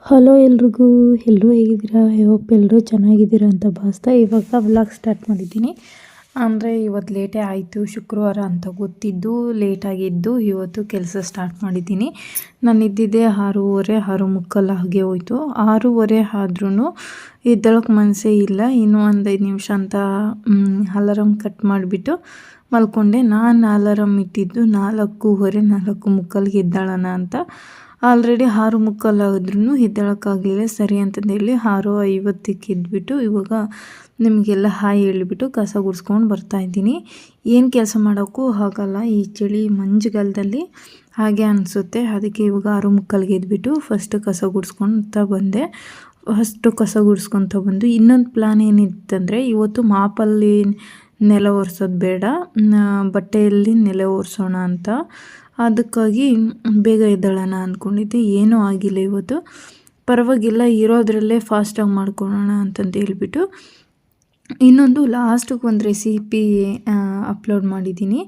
Hello ಎಲ್ರಿಗೂ, ಎಲ್ಲರೂ ಹೇಗಿದ್ದೀರಾ? ಹೋಪ್ ಎಲ್ಲರೂ ಚೆನ್ನಾಗಿದ್ದೀರಾ ಅಂತ ಭಾವಿಸ್ತಾ ಇವಾಗ ವ್ಲಾಗ್ ಸ್ಟಾರ್ಟ್ ಮಾಡಿದ್ದೀನಿ. ಅಂದರೆ ಇವತ್ತು ಲೇಟೇ ಆಯಿತು, ಶುಕ್ರವಾರ ಅಂತ ಗೊತ್ತಿದ್ದು ಲೇಟಾಗಿದ್ದು ಇವತ್ತು ಕೆಲಸ ಸ್ಟಾರ್ಟ್ ಮಾಡಿದ್ದೀನಿ. ನಾನು ಇದ್ದಿದ್ದೆ 6:30 6:45 ಹಾಗೆ ಹೋಯಿತು. 6:30 ಆದ್ರೂ ಎದ್ದೇಳೋಕ್ಕೆ ಮನಸ್ಸೇ ಇಲ್ಲ. ಇನ್ನೂ ಒಂದು 5 ನಿಮಿಷ ಅಂತ ಅಲಾರಮ್ ಕಟ್ ಮಾಡಿಬಿಟ್ಟು ಮಲ್ಕೊಂಡೆ. ನಾನು ಅಲಾರಮ್ ಇಟ್ಟಿದ್ದು 4:30 4:45ಗೆ ಎದ್ದೇಳೋಣ ಅಂತ. ಆಲ್ರೆಡಿ 6:45 ಆದ್ರೂ ಎದ್ದೇಳೋಕ್ಕಾಗಲಿಲ್ಲ. ಸರಿ ಅಂತಂದೇಳಿ 6:50ಕ್ಕೆ ಎದ್ಬಿಟ್ಟು ಇವಾಗ ನಿಮಗೆಲ್ಲ ಹಾಯ್ ಹೇಳಿಬಿಟ್ಟು ಕಸ ಗುಡಿಸ್ಕೊಂಡು ಬರ್ತಾಯಿದ್ದೀನಿ. ಏನು ಕೆಲಸ ಮಾಡೋಕ್ಕೂ ಆಗಲ್ಲ ಈ ಚಳಿ ಮಂಜುಗಾಲದಲ್ಲಿ, ಹಾಗೆ ಅನಿಸುತ್ತೆ. ಅದಕ್ಕೆ ಇವಾಗ 6:45ಗೆ ಎದ್ಬಿಟ್ಟು ಫಸ್ಟ್ ಕಸ ಗುಡಿಸ್ಕೊತ ಬಂದೆ. ಕಸ ಗುಡಿಸ್ಕೊತ ಬಂದು ಇನ್ನೊಂದು ಪ್ಲ್ಯಾನ್ ಏನಿತ್ತಂದರೆ, ಇವತ್ತು ಮಾಪಲ್ಲಿ ನೆಲ ಒರೆಸೋದು ಬೇಡ, ಬಟ್ಟೆಯಲ್ಲಿ ನೆಲ ಒರೆಸೋಣ ಅಂತ. ಅದಕ್ಕಾಗಿ ಬೇಗ ಎದ್ದೇಳೋಣ ಅಂದ್ಕೊಂಡಿದ್ದೆ. ಏನೂ ಆಗಿಲ್ಲ ಇವತ್ತು, ಪರವಾಗಿಲ್ಲ, ಇರೋದ್ರಲ್ಲೇ ಫಾಸ್ಟಾಗಿ ಮಾಡ್ಕೊಳ್ಳೋಣ ಅಂತಂದು ಹೇಳ್ಬಿಟ್ಟು ಇನ್ನೊಂದು ಲಾಸ್ಟಿಗೆ ಒಂದು ರೆಸಿಪಿ ಅಪ್ಲೋಡ್ ಮಾಡಿದ್ದೀನಿ.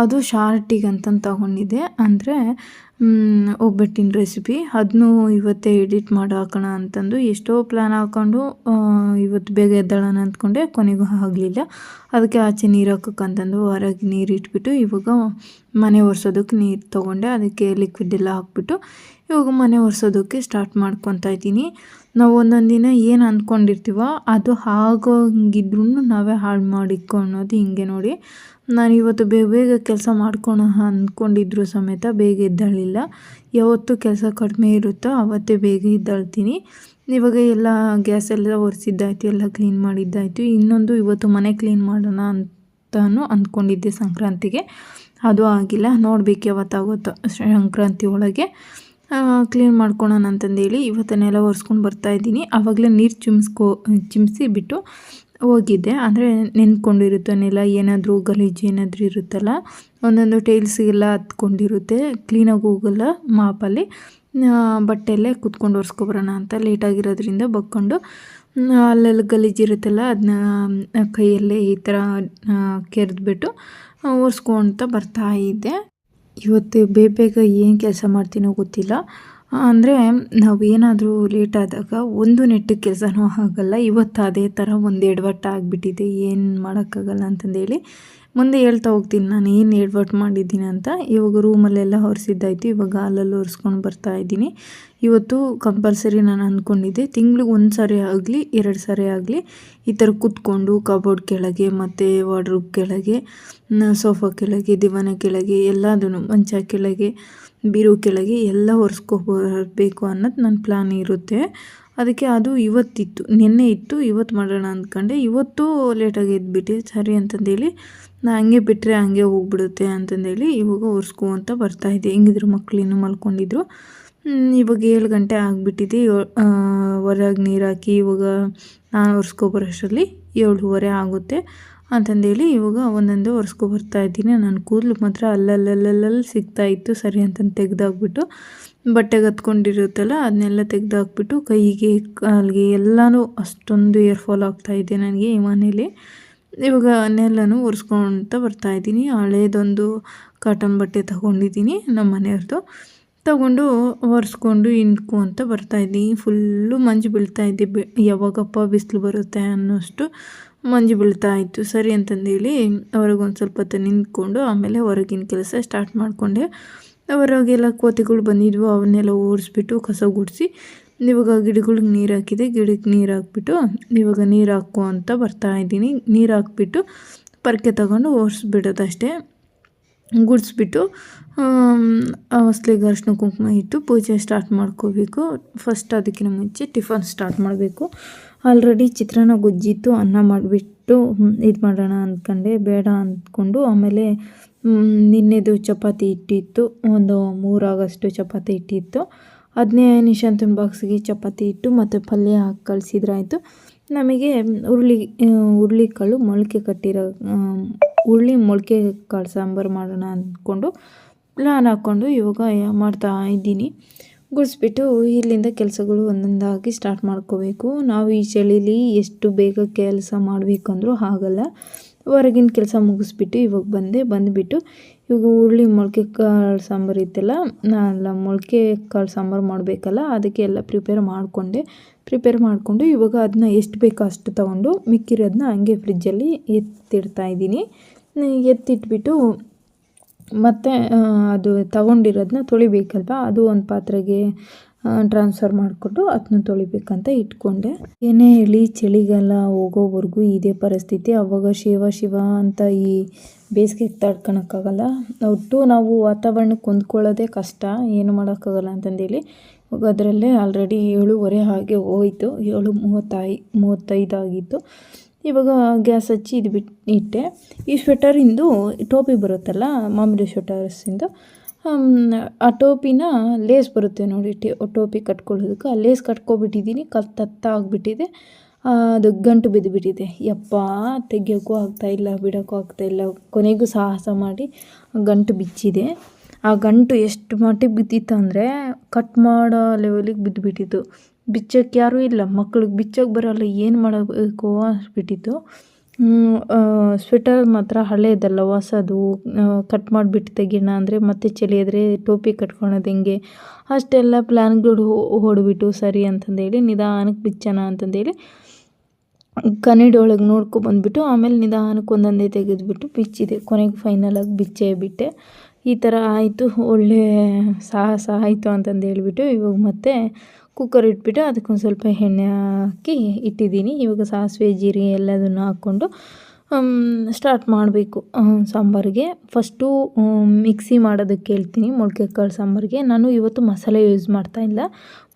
ಅದು ಶಾರ್ಟಿಗೆ ಅಂತಂದು ತಗೊಂಡಿದ್ದೆ, ಅಂದರೆ ಒಬ್ಬಟ್ಟಿನ ರೆಸಿಪಿ. ಅದನ್ನೂ ಇವತ್ತೇ ಎಡಿಟ್ ಮಾಡಿ ಹಾಕೋಣ ಅಂತಂದು ಎಷ್ಟೋ ಪ್ಲ್ಯಾನ್ ಹಾಕ್ಕೊಂಡು ಇವತ್ತು ಬೇಗ ಎದ್ದೇಳೋಣ ಅಂದ್ಕೊಂಡೆ, ಕೊನೆಗೂ ಆಗಲಿಲ್ಲ. ಅದಕ್ಕೆ ಆಚೆ ನೀರು ಹಾಕೋಕ್ಕಂತಂದು ಹೊರಗೆ ನೀರು ಇಟ್ಬಿಟ್ಟು ಇವಾಗ ಮನೆ ಒರೆಸೋದಕ್ಕೆ ನೀರು ತೊಗೊಂಡೆ. ಅದಕ್ಕೆ ಲಿಕ್ವಿಡ್ ಎಲ್ಲ ಹಾಕ್ಬಿಟ್ಟು ಇವಾಗ ಮನೆ ಒರೆಸೋದಕ್ಕೆ ಸ್ಟಾರ್ಟ್ ಮಾಡ್ಕೊತಾ ಇದ್ದೀನಿ. ನಾವು ಒಂದೊಂದು ದಿನ ಏನು ಅಂದ್ಕೊಂಡಿರ್ತೀವೋ ಅದು ಆಗೋಂಗಿದ್ರೂ ನಾವೇ ಹಾಳು ಮಾಡಿಕೊಳ್ಳೋದು ಹಿಂಗೆ ನೋಡಿ. ನಾನು ಇವತ್ತು ಬೇಗ ಬೇಗ ಕೆಲಸ ಮಾಡ್ಕೊಳೋ ಅಂದ್ಕೊಂಡಿದ್ರು ಸಮೇತ ಬೇಗ ಎದ್ದೇಳಲಿಲ್ಲ. ಯಾವತ್ತು ಕೆಲಸ ಕಡಿಮೆ ಇರುತ್ತೋ ಆವತ್ತೇ ಬೇಗ ಎದ್ದೇಳ್ತೀನಿ. ಇವಾಗ ಎಲ್ಲ ಗ್ಯಾಸೆಲ್ಲ ಒರೆಸಿದ್ದಾಯಿತು, ಎಲ್ಲ ಕ್ಲೀನ್ ಮಾಡಿದ್ದಾಯಿತು. ಇನ್ನೊಂದು ಇವತ್ತು ಮನೆ ಕ್ಲೀನ್ ಮಾಡೋಣ ಅಂತಲೂ ಅಂದ್ಕೊಂಡಿದ್ದೆ ಸಂಕ್ರಾಂತಿಗೆ, ಅದು ಆಗಿಲ್ಲ. ನೋಡಬೇಕು ಯಾವತ್ತಾಗುತ್ತೋ ಸಂಕ್ರಾಂತಿ ಒಳಗೆ ಕ್ಲೀನ್ ಮಾಡ್ಕೊಳೋಣ ಅಂತಂದೇಳಿ ಇವತ್ತನ್ನೆಲ್ಲ ಒರೆಸ್ಕೊಂಡು ಬರ್ತಾಯಿದ್ದೀನಿ. ಆವಾಗಲೇ ನೀರು ಚಿಮ್ಮಿಸಿ ಬಿಟ್ಟು ಹೋಗಿದ್ದೆ. ಅಂದರೆ ನೆನ್ಕೊಂಡಿರುತ್ತೆ ನೆಲ, ಏನಾದರೂ ಗಲೀಜು ಏನಾದರೂ ಇರುತ್ತಲ್ಲ, ಒಂದೊಂದು ಟೈಲ್ಸಿಗೆಲ್ಲ ಹತ್ಕೊಂಡಿರುತ್ತೆ, ಕ್ಲೀನಾಗಿ ಹೋಗಲ್ಲ ಮಾಪಲ್ಲಿ. ಬಟ್ಟೆಯಲ್ಲೇ ಕುತ್ಕೊಂಡು ಒರೆಸ್ಕೊಬರೋಣ ಅಂತ ಲೇಟಾಗಿರೋದ್ರಿಂದ ಬಗ್ಕೊಂಡು ಅಲ್ಲೆಲ್ಲ ಗಲೀಜಿರುತ್ತಲ್ಲ ಅದನ್ನ ಕೈಯಲ್ಲೇ ಈ ಥರ ಕೆರೆದ್ಬಿಟ್ಟು ಒರೆಸ್ಕೊತ ಬರ್ತಾಯಿದ್ದೆ. ಇವತ್ತು ಬೇಗ ಏನು ಕೆಲಸ ಮಾಡ್ತೀನೋ ಗೊತ್ತಿಲ್ಲ. ಅಂದರೆ ನಾವೇನಾದರೂ ಲೇಟ್ ಆದಾಗ ಒಂದು ನೆಟ್ಟಿಗೆ ಕೆಲಸನೂ ಆಗಲ್ಲ. ಇವತ್ತು ಅದೇ ಥರ ಒಂದು ಎಡವಟ್ಟು ಆಗಿಬಿಟ್ಟಿದೆ, ಏನು ಮಾಡೋಕ್ಕಾಗಲ್ಲ ಅಂತಂದೇಳಿ ಮುಂದೆ ಹೇಳ್ತಾ ಹೋಗ್ತೀನಿ ನಾನು ಏನು ಎಡವಟ್ಟು ಮಾಡಿದ್ದೀನಿ ಅಂತ. ಇವಾಗ ರೂಮಲ್ಲೆಲ್ಲ ಒರೆಸಿದ್ದಾಯಿತು, ಇವಾಗ ಹಾಲಲ್ಲಿ ಒರೆಸ್ಕೊಂಡು ಬರ್ತಾಯಿದ್ದೀನಿ. ಇವತ್ತು ಕಂಪಲ್ಸರಿ ನಾನು ಅಂದ್ಕೊಂಡಿದ್ದೆ, ತಿಂಗ್ಳಿಗೆ 1 ಸಾರಿ ಆಗಲಿ 2 ಸಾರಿ ಆಗಲಿ ಈ ಥರ ಕೂತ್ಕೊಂಡು ಕಬೋರ್ಡ್ ಕೆಳಗೆ ಮತ್ತು ವಾರ್ಡ್ರೋಬ್ ಕೆಳಗೆ, ಸೋಫಾ ಕೆಳಗೆ, ದಿವಾನ ಕೆಳಗೆ, ಎಲ್ಲದೂ ಮಂಚ ಕೆಳಗೆ, ಬೀರು ಕೆಳಗೆ ಎಲ್ಲ ಒರೆಸ್ಕೊಬರಬೇಕು ಅನ್ನೋದು ನನ್ನ ಪ್ಲ್ಯಾನ್ ಇರುತ್ತೆ. ಅದಕ್ಕೆ ಅದು ಇವತ್ತಿತ್ತು, ನಿನ್ನೆ ಇತ್ತು, ಇವತ್ತು ಮಾಡೋಣ ಅಂದ್ಕೊಂಡೆ. ಇವತ್ತು ಲೇಟಾಗಿ ಎದ್ಬಿಟ್ಟೆ. ಸರಿ ಅಂತಂದೇಳಿ ನಾನು ಹಂಗೆ ಬಿಟ್ಟರೆ ಹಂಗೆ ಹೋಗ್ಬಿಡುತ್ತೆ ಅಂತಂದೇಳಿ ಇವಾಗ ಒರೆಸ್ಕೊಂತ ಬರ್ತಾಯಿದ್ದೆ. ಹೆಂಗಿದ್ರು ಮಕ್ಕಳಿನ್ನೂ ಮಲ್ಕೊಂಡಿದ್ರು. ಇವಾಗ 7 ಗಂಟೆ ಆಗಿಬಿಟ್ಟಿದೆ. ಹೊರಗೆ ನೀರು ಹಾಕಿ ಇವಾಗ ನಾನು ಒರೆಸ್ಕೊಬರೋಷ್ಟರಲ್ಲಿ 7:15 ಆಗುತ್ತೆ ಅಂತಂದೇಳಿ ಇವಾಗ ಒಂದೊಂದೇ ಒರೆಸ್ಕೊಬರ್ತಾಯಿದ್ದೀನಿ. ನನ್ನ ಕೂದಲು ಮಾತ್ರ ಅಲ್ಲಲ್ಲಿ ಸಿಗ್ತಾಯಿತ್ತು. ಸರಿ ಅಂತಂದು ತೆಗೆದಾಕ್ಬಿಟ್ಟು ಬಟ್ಟೆಗೆ ಹತ್ಕೊಂಡಿರುತ್ತಲ್ಲ ಅದನ್ನೆಲ್ಲ ತೆಗೆದಾಕ್ಬಿಟ್ಟು ಕೈಗೆ ಕಾಲಿಗೆ ಎಲ್ಲನೂ ಅಷ್ಟೊಂದು ಏರ್ ಫಾಲ್ ಆಗ್ತಾಯಿದೆ ನನಗೆ ಈ ಮನೇಲಿ. ಇವಾಗ ಅದನ್ನೆಲ್ಲನೂ ಒರೆಸ್ಕೊತ ಬರ್ತಾಯಿದ್ದೀನಿ. ಹಳೇದೊಂದು ಕಾಟನ್ ಬಟ್ಟೆ ತೊಗೊಂಡಿದ್ದೀನಿ ನಮ್ಮ ಮನೆಯವ್ರದ್ದು, ತಗೊಂಡು ಒರೆಸ್ಕೊಂಡು ಹಿಂಡ್ಕೊತ ಬರ್ತಾಯಿದ್ದೀನಿ. ಫುಲ್ಲು ಮಂಜು ಬೀಳ್ತಾಯಿದ್ದೆ. ಯಾವಾಗಪ್ಪ ಬಿಸಿಲು ಬರುತ್ತೆ ಅನ್ನೋಷ್ಟು ಮಂಜು ಬೀಳ್ತಾಯಿತ್ತು. ಸರಿ ಅಂತಂದೇಳಿ ಹೊರಗೊಂದು ಸ್ವಲ್ಪ ಹೊತ್ತು ನಿಂತ್ಕೊಂಡು ಆಮೇಲೆ ಹೊರಗಿನ ಕೆಲಸ ಸ್ಟಾರ್ಟ್ ಮಾಡಿಕೊಂಡೆ. ಹೊರಗೆಲ್ಲ ಕೋತಿಗಳು ಬಂದಿದ್ವು, ಅವನ್ನೆಲ್ಲ ಓಡಿಸ್ಬಿಟ್ಟು ಕಸ ಗುಡಿಸಿ ಇವಾಗ ಗಿಡಗಳಿಗೆ ನೀರು ಹಾಕಿದೆ. ಗಿಡಕ್ಕೆ ನೀರು ಹಾಕ್ಬಿಟ್ಟು ಇವಾಗ ನೀರು ಹಾಕೋ ಅಂತ ಬರ್ತಾಯಿದ್ದೀನಿ. ನೀರು ಹಾಕ್ಬಿಟ್ಟು ಪರಕೆ ತಗೊಂಡು ಒರೆಸ್ಬಿಡೋದಷ್ಟೇ. ಗುಡಿಸ್ಬಿಟ್ಟು ಹೊಸ್ಲಿಗೆ ಅರಿಶಿನ ಕುಂಕುಮ ಇಟ್ಟು ಪೂಜೆ ಸ್ಟಾರ್ಟ್ ಮಾಡ್ಕೋಬೇಕು. ಫಸ್ಟ್ ಅದಕ್ಕಿಂತ ಮುಂಚೆ ಟಿಫನ್ ಸ್ಟಾರ್ಟ್ ಮಾಡಬೇಕು. ಆಲ್ರೆಡಿ ಚಿತ್ರಾನ್ನ ಗೊಜ್ಜಿತ್ತು, ಅನ್ನ ಮಾಡಿಬಿಟ್ಟು ಇದು ಮಾಡೋಣ ಅಂದ್ಕೊಂಡೆ, ಬೇಡ ಅಂದ್ಕೊಂಡು ಆಮೇಲೆ ನಿನ್ನೆದು ಚಪಾತಿ ಹಿಟ್ಟಿತ್ತು, ಒಂದು 3 ಆಗೋಷ್ಟು ಚಪಾತಿ ಹಿಟ್ಟಿತ್ತು. ಅದನ್ನೇ ನಿಶಾಂತನ ಬಾಕ್ಸಿಗೆ ಚಪಾತಿ ಇಟ್ಟು ಮತ್ತು ಪಲ್ಯ ಹಾಕಿ ಕಳಿಸಿದ್ರಾಯ್ತು. ನಮಗೆ ಹುರುಳಿಕಾಳು ಮೊಳಕೆ ಕಟ್ಟಿರೋ ಮೊಳಕೆ ಕಾಳು ಸಾಂಬಾರು ಮಾಡೋಣ ಅಂದ್ಕೊಂಡು ಪ್ಲ್ಯಾನ್ ಹಾಕ್ಕೊಂಡು ಇವಾಗ ಮಾಡ್ತಾ ಇದ್ದೀನಿ. ಗುಡಿಸ್ಬಿಟ್ಟು ಇಲ್ಲಿಂದ ಕೆಲಸಗಳು ಒಂದೊಂದಾಗಿ ಸ್ಟಾರ್ಟ್ ಮಾಡ್ಕೋಬೇಕು. ನಾವು ಈ ಚಳಿಲಿ ಎಷ್ಟು ಬೇಗ ಕೆಲಸ ಮಾಡಬೇಕಂದ್ರೂ ಆಗಲ್ಲ. ಹೊರಗಿನ ಕೆಲಸ ಮುಗಿಸ್ಬಿಟ್ಟು ಇವಾಗ ಬಂದುಬಿಟ್ಟು ಇವಾಗ ಹುರುಳಿ ಮೊಳಕೆ ಕಾಳು ಸಾಂಬಾರು ಇತ್ತಲ್ಲ, ಮೊಳಕೆ ಕಾಳು ಸಾಂಬಾರು ಮಾಡಬೇಕಲ್ಲ, ಅದಕ್ಕೆ ಎಲ್ಲ ಪ್ರಿಪೇರ್ ಮಾಡಿಕೊಂಡು ಇವಾಗ ಅದನ್ನ ಎಷ್ಟು ಬೇಕೋ ಅಷ್ಟು ತೊಗೊಂಡು ಮಿಕ್ಕಿರೋದನ್ನ ಹಂಗೆ ಫ್ರಿಜ್ಜಲ್ಲಿ ಎತ್ತಿಡ್ತಾಯಿದ್ದೀನಿ. ಎತ್ತಿಟ್ಬಿಟ್ಟು ಮತ್ತು ಅದು ತೊಗೊಂಡಿರೋದನ್ನ ತೊಳಿಬೇಕಲ್ವ, ಅದು ಒಂದು ಪಾತ್ರೆಗೆ ಟ್ರಾನ್ಸ್ಫರ್ ಮಾಡಿಕೊಂಡು ಅದನ್ನ ತೊಳಿಬೇಕಂತ ಇಟ್ಕೊಂಡೆ. ಏನೇ ಹೇಳಿ ಚಳಿಗಾಲ ಹೋಗೋವರೆಗೂ ಇದೇ ಪರಿಸ್ಥಿತಿ. ಅವಾಗ ಶಿವ ಅಂತ ಈ ಬೇಸಿಗೆಗೆ ತಡ್ಕೊಳಕ್ಕಾಗಲ್ಲ. ಒಟ್ಟು ನಾವು ವಾತಾವರಣಕ್ಕೆ ಹೊಂದ್ಕೊಳ್ಳೋದೇ ಕಷ್ಟ, ಏನು ಮಾಡೋಕ್ಕಾಗಲ್ಲ ಅಂತಂದೇಳಿ ಇವಾಗ ಅದರಲ್ಲೇ ಆಲ್ರೆಡಿ 7:30 ಹಾಗೆ ಹೋಯಿತು. 7:35 ಆಗಿತ್ತು. ಇವಾಗ ಗ್ಯಾಸ್ ಹಚ್ಚಿ ಇಟ್ಟೆ. ಈ ಸ್ವೆಟರಿಂದು ಟೋಪಿ ಬರುತ್ತಲ್ಲ, ಮಾಮೂಲಿ ಸ್ವೆಟರ್ಸಿಂದು, ಆ ಟೋಪಿನ ಲೇಸ್ ಬರುತ್ತೆ ನೋಡಿ, ಟೋಪಿ ಕಟ್ಕೊಳ್ಳೋದಕ್ಕೆ ಆ ಲೇಸ್ ಕಟ್ಕೊಬಿಟ್ಟಿದ್ದೀನಿ. ತತ್ತ ಆಗಿಬಿಟ್ಟಿದೆ, ಅದು ಗಂಟು ಬಿದ್ದುಬಿಟ್ಟಿದೆ. ಯಪ್ಪ, ತೆಗಿಯೋಕ್ಕೂ ಆಗ್ತಾಯಿಲ್ಲ, ಬಿಡೋಕ್ಕೂ ಆಗ್ತಾಯಿಲ್ಲ. ಕೊನೆಗೂ ಸಾಹಸ ಮಾಡಿ ಗಂಟು ಬಿಚ್ಚಿದೆ. ಆ ಗಂಟು ಎಷ್ಟು ಮಟ್ಟಿಗೆ ಬಿದ್ದಿತ್ತು ಅಂದರೆ ಕಟ್ ಮಾಡೋ ಲೆವೆಲಿಗೆ ಬಿದ್ದುಬಿಟ್ಟಿತ್ತು. ಬಿಚ್ಚೋಕ್ಕೆ ಯಾರೂ ಇಲ್ಲ, ಮಕ್ಳಿಗೆ ಬಿಚ್ಚೋಕ್ಕೆ ಬರೋಲ್ಲ, ಏನು ಮಾಡಬೇಕು ಅನಿಸ್ಬಿಟ್ಟಿತ್ತು. ಸ್ವೆಟರ್ ಮಾತ್ರ ಹಳೇದಲ್ಲ, ಹೊಸದು. ಕಟ್ ಮಾಡಿಬಿಟ್ಟು ತೆಗಿಯೋಣ ಅಂದರೆ ಮತ್ತೆ ಚಳಿ ಆದರೆ ಟೋಪಿ ಕಟ್ಕೊಳೋದು ಹೆಂಗೆ, ಅಷ್ಟೆಲ್ಲ ಪ್ಲ್ಯಾನ್ಗಳು ಹೊಡ್ಬಿಟ್ಟು ಸರಿ ಅಂತಂದೇಳಿ ನಿಧಾನಕ್ಕೆ ಬಿಚ್ಚೋಣ ಅಂತಂದೇಳಿ ಕನ್ನಡಿ ಒಳಗೆ ನೋಡ್ಕೊಬಂದ್ಬಿಟ್ಟು ಆಮೇಲೆ ನಿಧಾನಕ್ಕೆ ಒಂದೊಂದೇ ತೆಗೆದುಬಿಟ್ಟು ಬಿಚ್ಚಿದೆ. ಕೊನೆಗೆ ಫೈನಲಾಗಿ ಬಿಚ್ಚೇ ಬಿಟ್ಟೆ. ಈ ಥರ ಆಯಿತು, ಒಳ್ಳೆ ಸಾಹಸ ಆಯಿತು ಅಂತಂದು ಹೇಳ್ಬಿಟ್ಟು ಇವಾಗ ಮತ್ತೆ ಕುಕ್ಕರ್ ಇಟ್ಬಿಟ್ಟು ಅದಕ್ಕೊಂದು ಸ್ವಲ್ಪ ಎಣ್ಣೆ ಹಾಕಿ ಇಟ್ಟಿದ್ದೀನಿ. ಇವಾಗ ಸಾಸಿವೆ ಜೀರಿಗೆ ಎಲ್ಲದನ್ನು ಹಾಕ್ಕೊಂಡು ಸ್ಟಾರ್ಟ್ ಮಾಡಬೇಕು ಸಾಂಬಾರಿಗೆ. ಫಸ್ಟು ಮಿಕ್ಸಿ ಮಾಡೋದಕ್ಕೆ ಹೇಳ್ತೀನಿ. ಮೊಳಕೆ ಕಾಳು ಸಾಂಬಾರಿಗೆ ನಾನು ಇವತ್ತು ಮಸಾಲೆ ಯೂಸ್ ಮಾಡ್ತಾಯಿಲ್ಲ,